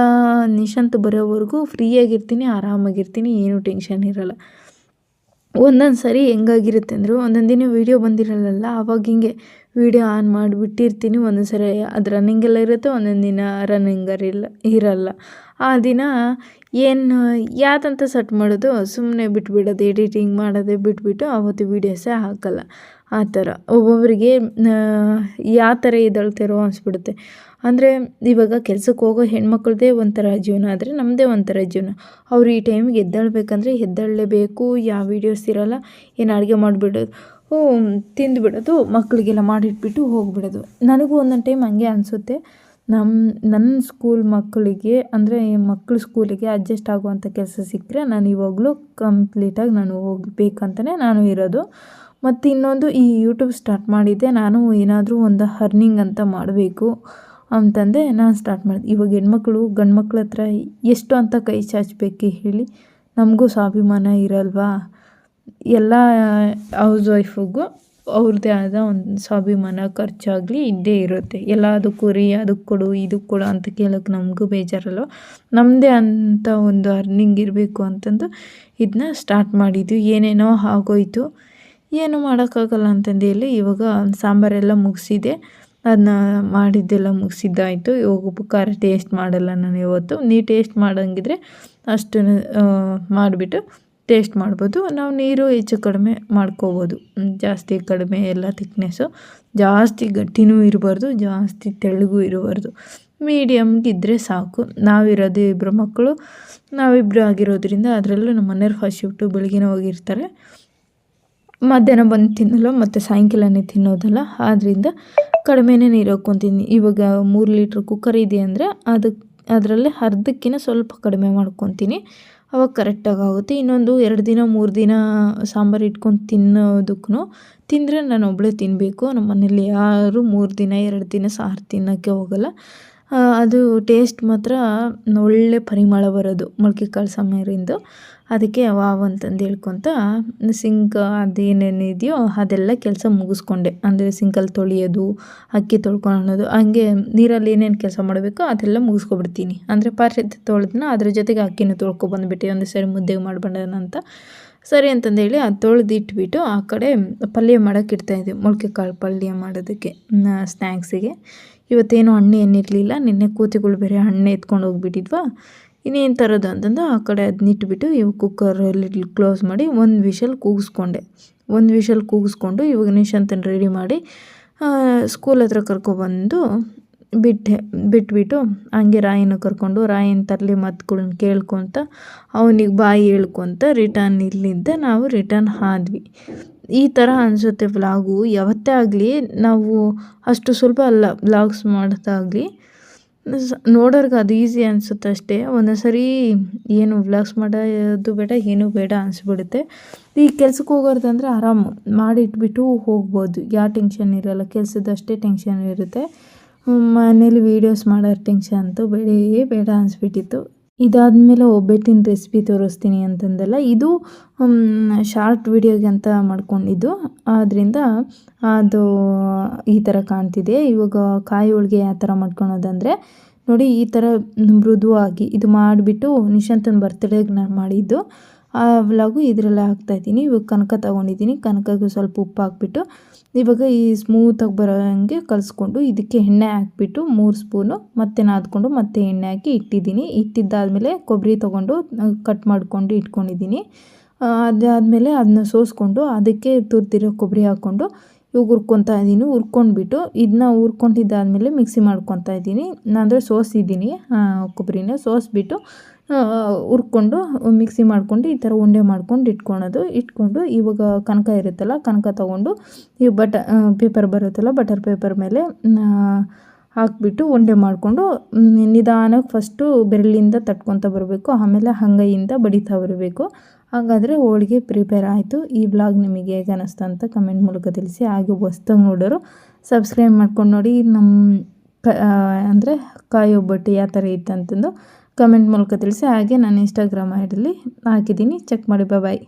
ನಿಶಾಂತ್ ಬರೋವರೆಗೂ ಫ್ರೀಯಾಗಿರ್ತೀನಿ, ಆರಾಮಾಗಿರ್ತೀನಿ, ಏನೂ ಟೆನ್ಷನ್ ಇರೋಲ್ಲ. ಒಂದೊಂದು ಸರಿ ಹೆಂಗಾಗಿರುತ್ತೆ ಅಂದರೆ ಒಂದೊಂದು ದಿನ ವೀಡಿಯೋ ಬಂದಿರಲ್ಲ, ಆವಾಗ ಹಿಂಗೆ ವೀಡಿಯೋ ಆನ್ ಮಾಡಿಬಿಟ್ಟಿರ್ತೀನಿ. ಒಂದೊಂದು ಸರಿ ಅದು ರನ್ನಿಂಗೆಲ್ಲ ಇರುತ್ತೆ, ಒಂದೊಂದು ದಿನ ಇರಲ್ಲ. ಆ ದಿನ ಏನು ಯಾವುದಂತ ಸೆಟ್ ಮಾಡೋದು, ಸುಮ್ಮನೆ ಬಿಟ್ಬಿಡೋದು, ಎಡಿಟಿಂಗ್ ಮಾಡೋದೇ ಬಿಟ್ಬಿಟ್ಟು ಆವತ್ತು ವೀಡಿಯೋಸೇ ಹಾಕಲ್ಲ. ಆ ಥರ ಒಬ್ಬೊಬ್ಬರಿಗೆ ಯಾವ ಥರ ಎದ್ದೇಳ್ತಾರೋ ಅನಿಸ್ಬಿಡುತ್ತೆ. ಅಂದರೆ ಇವಾಗ ಕೆಲ್ಸಕ್ಕೆ ಹೋಗೋ ಹೆಣ್ಮಕ್ಳದ್ದೇ ಒಂಥರ ಜೀವನ ಆದರೆ ನಮ್ಮದೇ ಒಂಥರ ಜೀವನ. ಅವರು ಈ ಟೈಮಿಗೆ ಎದ್ದೇಳಬೇಕಂದ್ರೆ ಎದ್ದೇಳಲೇಬೇಕು. ಯಾವ ವೀಡಿಯೋಸ್ ಇರೋಲ್ಲ, ಏನು ಅಡುಗೆ ಮಾಡಿಬಿಡೋದು, ತಿಂದುಬಿಡೋದು, ಮಕ್ಕಳಿಗೆಲ್ಲ ಮಾಡಿಟ್ಬಿಟ್ಟು ಹೋಗಿಬಿಡೋದು. ನನಗೂ ಒಂದೊಂದು ಟೈಮ್ ಹಂಗೆ ಅನಿಸುತ್ತೆ. ನನ್ನ ಸ್ಕೂಲ್ ಮಕ್ಕಳಿಗೆ ಅಂದರೆ ಮಕ್ಕಳು ಸ್ಕೂಲಿಗೆ ಅಡ್ಜಸ್ಟ್ ಆಗುವಂಥ ಕೆಲಸ ಸಿಕ್ಕರೆ ನಾನು ಇವಾಗಲೂ ಕಂಪ್ಲೀಟಾಗಿ ನಾನು ಹೋಗಬೇಕಂತಲೇ ನಾನು ಇರೋದು. ಮತ್ತು ಇನ್ನೊಂದು ಈ ಯೂಟ್ಯೂಬ್ ಸ್ಟಾರ್ಟ್ ಮಾಡಿದ್ದೆ ನಾನು ಏನಾದರೂ ಒಂದು ಅರ್ನಿಂಗ್ ಅಂತ ಮಾಡಬೇಕು ಅಂತಂದೆ ನಾನು ಸ್ಟಾರ್ಟ್ ಮಾಡಿದೆ. ಇವಾಗ ಹೆಣ್ಮಕ್ಳು ಗಂಡು ಮಕ್ಳ ಹತ್ರ ಎಷ್ಟು ಅಂತ ಕೈ ಚಾಚಬೇಕು ಹೇಳಿ, ನಮಗೂ ಸ್ವಾಭಿಮಾನ ಇರಲ್ವಾ? ಎಲ್ಲ ಹೌಸ್ ವೈಫಿಗೂ ಅವ್ರದ್ದೇ ಆದ ಒಂದು ಸ್ವಾಭಿಮಾನ ಖರ್ಚಾಗಲಿ ಇದ್ದೇ ಇರುತ್ತೆ. ಎಲ್ಲದಕ್ಕೂ ರೀ ಅದಕ್ಕೆ ಕೊಡು ಇದಕ್ಕೆ ಕೊಡು ಅಂತ ಕೇಳೋಕ್ಕೆ ನಮಗೂ ಬೇಜಾರಲ್ಲ. ನಮ್ಮದೇ ಅಂತ ಒಂದು ಅರ್ನಿಂಗ್ ಇರಬೇಕು ಅಂತಂದು ಇದನ್ನ ಸ್ಟಾರ್ಟ್ ಮಾಡಿದ್ವಿ. ಏನೇನೋ ಆಗೋಯ್ತು, ಏನು ಮಾಡೋಕ್ಕಾಗಲ್ಲ ಅಂತಂದು ಹೇಳಿ ಇವಾಗ ಸಾಂಬಾರೆಲ್ಲ ಮುಗಿಸಿದೆ. ಅದನ್ನ ಮಾಡಿದ್ದೆಲ್ಲ ಮುಗಿಸಿದ್ದಾಯಿತು. ಇವಾಗ ಉಪ್ಪು ಖಾರ ಟೇಸ್ಟ್ ಮಾಡಲ್ಲ ನಾನು ಇವತ್ತು. ನೀವು ಟೇಸ್ಟ್ ಮಾಡೋಂಗಿದ್ರೆ ಅಷ್ಟನ್ನು ಮಾಡಿಬಿಟ್ಟು ಟೇಸ್ಟ್ ಮಾಡ್ಬೋದು. ನಾವು ನೀರು ಹೆಚ್ಚು ಕಡಿಮೆ ಮಾಡ್ಕೋಬೋದು, ಜಾಸ್ತಿ ಕಡಿಮೆ ಎಲ್ಲ ಥಿಕ್ನೆಸ್ಸು. ಜಾಸ್ತಿ ಗಟ್ಟಿನೂ ಇರಬಾರ್ದು, ಜಾಸ್ತಿ ತೆಳ್ಳಗೂ ಇರಬಾರ್ದು, ಮೀಡಿಯಮ್ಗಿದ್ದರೆ ಸಾಕು. ನಾವಿರೋದು ಇಬ್ಬರು ಮಕ್ಕಳು, ನಾವಿಬ್ಬರು ಆಗಿರೋದ್ರಿಂದ ಅದರಲ್ಲೂ ನಮ್ಮ ಮನೆಯವ್ರು ಫಸ್ಟ್ ಶಿಫ್ಟು ಬೆಳಗ್ಗೆನೇ ಹೋಗಿರ್ತಾರೆ. ಮಧ್ಯಾಹ್ನ ಬಂದು ತಿನ್ನಲ್ಲ, ಮತ್ತು ಸಾಯಂಕಾಲನೇ ತಿನ್ನೋದಲ್ಲ. ಆದ್ದರಿಂದ ಕಡಿಮೆನೇ ನೀರು ಹಾಕ್ಕೊತೀನಿ. ಇವಾಗ 3 ಲೀಟ್ರ್ ಕುಕ್ಕರ್ ಇದೆ ಅಂದರೆ ಅದರಲ್ಲಿ ಅರ್ಧಕ್ಕಿಂತ ಸ್ವಲ್ಪ ಕಡಿಮೆ ಮಾಡ್ಕೊತೀನಿ. ಅವಾಗ ಕರೆಕ್ಟಾಗಿ ಆಗುತ್ತೆ. ಇನ್ನೊಂದು 2 ದಿನ 3 ದಿನ ಸಾಂಬಾರು ಇಟ್ಕೊಂಡು ತಿನ್ನೋದಕ್ಕೂ ತಿಂದರೆ ನಾನು ಒಬ್ಬಳೇ ತಿನ್ನಬೇಕು. ನಮ್ಮ ಮನೇಲಿ ಯಾರು 3 ದಿನ 2 ದಿನ ಸಾರು ತಿನ್ನೋಕ್ಕೆ ಹೋಗಲ್ಲ. ಅದು ಟೇಸ್ಟ್ ಮಾತ್ರ ಒಳ್ಳೆ ಪರಿಮಳ ಬರೋದು ಮೊಳಕೆ ಕಾಳು ಸಾಂಬಾರಿಂದು. ಅದಕ್ಕೆ ವಾವ್ ಅಂತಂದು ಹೇಳ್ಕೊತ ಸಿಂಕ್ ಅದೇನೇನಿದೆಯೋ ಅದೆಲ್ಲ ಕೆಲಸ ಮುಗಿಸ್ಕೊಂಡೆ. ಅಂದರೆ ಸಿಂಕಲ್ಲಿ ತೊಳೆಯೋದು, ಅಕ್ಕಿ ತೊಳ್ಕೊಳ್ಳೋದು, ಹಂಗೆ ನೀರಲ್ಲಿ ಏನೇನು ಕೆಲಸ ಮಾಡಬೇಕೋ ಅದೆಲ್ಲ ಮುಗಿಸ್ಕೊಬಿಡ್ತೀನಿ. ಅಂದರೆ ಪಾತ್ರೆ ತೊಳೆದನ್ನ ಅದ್ರ ಜೊತೆಗೆ ಅಕ್ಕಿನೂ ತೊಳ್ಕೊಬಂದುಬಿಟ್ಟೆ, ಒಂದು ಸರಿ ಮುದ್ದೆಗೆ ಮಾಡ್ಬಿಡೋಣ ಅಂತ. ಸರಿ ಅಂತಂದೇಳಿ ಅದು ತೊಳೆದಿಟ್ಬಿಟ್ಟು ಆ ಕಡೆ ಪಲ್ಯ ಮಾಡೋಕ್ಕೆ ಇಡ್ತಾಯಿದ್ದೆ. ಮೊಳಕೆ ಕಾಳು ಪಲ್ಯ ಮಾಡೋದಕ್ಕೆ ಸ್ನ್ಯಾಕ್ಸಿಗೆ. ಇವತ್ತೇನು ಹಣ್ಣು ಏನಿರಲಿಲ್ಲ, ನಿನ್ನೆ ಕೂತಿಗಳು ಬೇರೆ ಹಣ್ಣು ಎತ್ಕೊಂಡು ಹೋಗ್ಬಿಟ್ಟಿದ್ವಾ. ಇನ್ನೇನು ತರೋದು ಅಂತಂದು ಆ ಕಡೆ ಅದನ್ನ ಇಟ್ಬಿಟ್ಟು ಇವಾಗ ಕುಕ್ಕರಲ್ಲಿ ಕ್ಲೋಸ್ ಮಾಡಿ 1 ವಿಷಲ್ ಕೂಗಿಸ್ಕೊಂಡೆ. 1 ವಿಷಲ್ ಕೂಗಿಸ್ಕೊಂಡು ಇವಾಗ ನಿಶಾಂತನ ರೆಡಿ ಮಾಡಿ ಸ್ಕೂಲ್ ಹತ್ರ ಕರ್ಕೊಬಂದು ಬಿಟ್ಬಿಟ್ಟು ಹಂಗೆ ರಾಯಿನ ಕರ್ಕೊಂಡು ರಾಯಿನ ತರಲಿ ಮಾತುಗಳನ್ನ ಕೇಳ್ಕೊತ ಅವನಿಗೆ ಬಾಯಿ ಹೇಳ್ಕೊತ ಇಲ್ಲಿಂದ ನಾವು ರಿಟರ್ನ್ ಆದ್ವಿ. ಈ ಥರ ಅನಿಸುತ್ತೆ ವ್ಲಾಗು. ಯಾವತ್ತೇ ಆಗಲಿ ನಾವು ಅಷ್ಟು ಸುಲಭ ಅಲ್ಲ ವ್ಲಾಗ್ಸ್ ಮಾಡೋದಾಗಲಿ. ನೋಡೋರ್ಗೆ ಅದು ಈಸಿ ಅನಿಸುತ್ತೆ ಅಷ್ಟೇ. ಒಂದೊಂದು ಸರಿ ಏನು ವ್ಲಾಗ್ಸ್ ಮಾಡೋದು ಬೇಡ, ಏನೂ ಬೇಡ ಅನಿಸ್ಬಿಡುತ್ತೆ. ಈ ಕೆಲ್ಸಕ್ಕೆ ಹೋಗೋದಂದರೆ ಆರಾಮು ಮಾಡಿಟ್ಬಿಟ್ಟು ಹೋಗ್ಬೋದು, ಯಾವ ಟೆನ್ಷನ್ ಇರೋಲ್ಲ. ಕೆಲಸದಷ್ಟೇ ಟೆನ್ಷನ್ ಇರುತ್ತೆ. ಮನೇಲಿ ವೀಡಿಯೋಸ್ ಮಾಡೋ ಟೆನ್ಷನ್ ಅಂತೂ ಬೇಡ ಅನಿಸ್ಬಿಟ್ಟಿತ್ತು. ಇದಾದಮೇಲೆ ಒಬ್ಬಟ್ಟಿನ ರೆಸಿಪಿ ತೋರಿಸ್ತೀನಿ ಅಂತಂದಲ್ಲ, ಇದು ಶಾರ್ಟ್ ವಿಡಿಯೋಗೆ ಅಂತ ಮಾಡ್ಕೊಂಡಿದ್ದು. ಆದ್ದರಿಂದ ಅದು ಈ ಥರ ಕಾಣ್ತಿದೆ. ಇವಾಗ ಕಾಯಿ ಹೋಳಿಗೆ ಯಾವ ಥರ ಮಾಡ್ಕೊಳೋದಂದರೆ ನೋಡಿ, ಈ ಥರ ಮೃದುವಾಗಿ ಇದು ಮಾಡಿಬಿಟ್ಟು ನಿಶಾಂತನ ಬರ್ತ್ಡೇಗೆ ನಾನು ಮಾಡಿದ್ದು ಆ ವ್ಲಾಗು ಇದರಲ್ಲೇ ಹಾಕ್ತಾಯಿದ್ದೀನಿ. ಇವಾಗ ಕನಕ ತೊಗೊಂಡಿದ್ದೀನಿ. ಕನಕಗೆ ಸ್ವಲ್ಪ ಉಪ್ಪು ಹಾಕ್ಬಿಟ್ಟು ಇವಾಗ ಈ ಸ್ಮೂತಾಗಿ ಬರೋ ಹಂಗೆ ಕಲಿಸ್ಕೊಂಡು ಇದಕ್ಕೆ ಎಣ್ಣೆ ಹಾಕ್ಬಿಟ್ಟು 3 ಸ್ಪೂನು ಮತ್ತೆ ನಾದ್ಕೊಂಡು ಮತ್ತೆ ಎಣ್ಣೆ ಹಾಕಿ ಇಟ್ಟಿದ್ದೀನಿ. ಇಟ್ಟಿದ್ದಾದಮೇಲೆ ಕೊಬ್ಬರಿ ತೊಗೊಂಡು ಕಟ್ ಮಾಡ್ಕೊಂಡು ಇಟ್ಕೊಂಡಿದ್ದೀನಿ. ಅದಾದಮೇಲೆ ಅದನ್ನ ಸೋಸ್ಕೊಂಡು ಅದಕ್ಕೆ ತುರಿದಿರೋ ಕೊಬ್ಬರಿ ಹಾಕ್ಕೊಂಡು ಇವಾಗ ಹುರ್ಕೊತಾ ಇದ್ದೀನಿ. ಹುರ್ಕೊಂಡ್ಬಿಟ್ಟು ಇದನ್ನ ಹುರ್ಕೊಂಡಿದ್ದಾದಮೇಲೆ ಮಿಕ್ಸಿ ಮಾಡ್ಕೊತಾ ಇದ್ದೀನಿ. ಅಂದರೆ ಸೋಸಿದ್ದೀನಿ ಕೊಬ್ಬರಿನ ಸೋಸಿಬಿಟ್ಟು ಹುರ್ಕೊಂಡು ಮಿಕ್ಸಿ ಮಾಡ್ಕೊಂಡು ಈ ಥರ ಉಂಡೆ ಮಾಡ್ಕೊಂಡು ಇಟ್ಕೊಂಡು ಇವಾಗ ಕನಕ ಇರುತ್ತಲ್ಲ, ಕನಕ ತೊಗೊಂಡು ಈ ಪೇಪರ್ ಬರುತ್ತಲ್ಲ, ಬಟರ್ ಪೇಪರ್ ಮೇಲೆ ಹಾಕ್ಬಿಟ್ಟು ಉಂಡೆ ಮಾಡಿಕೊಂಡು ನಿಧಾನಕ್ಕೆ ಫಸ್ಟು ಬೆರಳಿಂದ ತಟ್ಕೊತ ಬರಬೇಕು, ಆಮೇಲೆ ಅಂಗೈಯಿಂದ ಬಡಿತಾ ಬರಬೇಕು. ಹಾಗಾದರೆ ಹೋಳಿಗೆ ಪ್ರಿಪೇರ್ ಆಯಿತು. ಈ ವ್ಲಾಗ್ ನಿಮಗೆ ಹೇಗೆ ಅನ್ನಿಸ್ತು ಅಂತ ಕಮೆಂಟ್ ಮೂಲಕ ತಿಳಿಸಿ. ಹಾಗೆ ಹೊಸ್ದಾಗಿ ನೋಡೋರು ಸಬ್ಸ್ಕ್ರೈಬ್ ಮಾಡ್ಕೊಂಡು ನೋಡಿ. ಅಂದರೆ ಕಾಯಿ ಒಬ್ಬಟ್ಟು ಯಾವ ಥರ ಇತ್ತು ಅಂತಂದು ಕಮೆಂಟ್ ಮೂಲಕ ತಿಳಿಸಿ. ಹಾಗೆ ನಾನು ಇನ್ಸ್ಟಾಗ್ರಾಮ್ ಐಡಿಯಲ್ಲಿ ಹಾಕಿದ್ದೀನಿ, ಚೆಕ್ ಮಾಡಿ. ಬಾಯ್.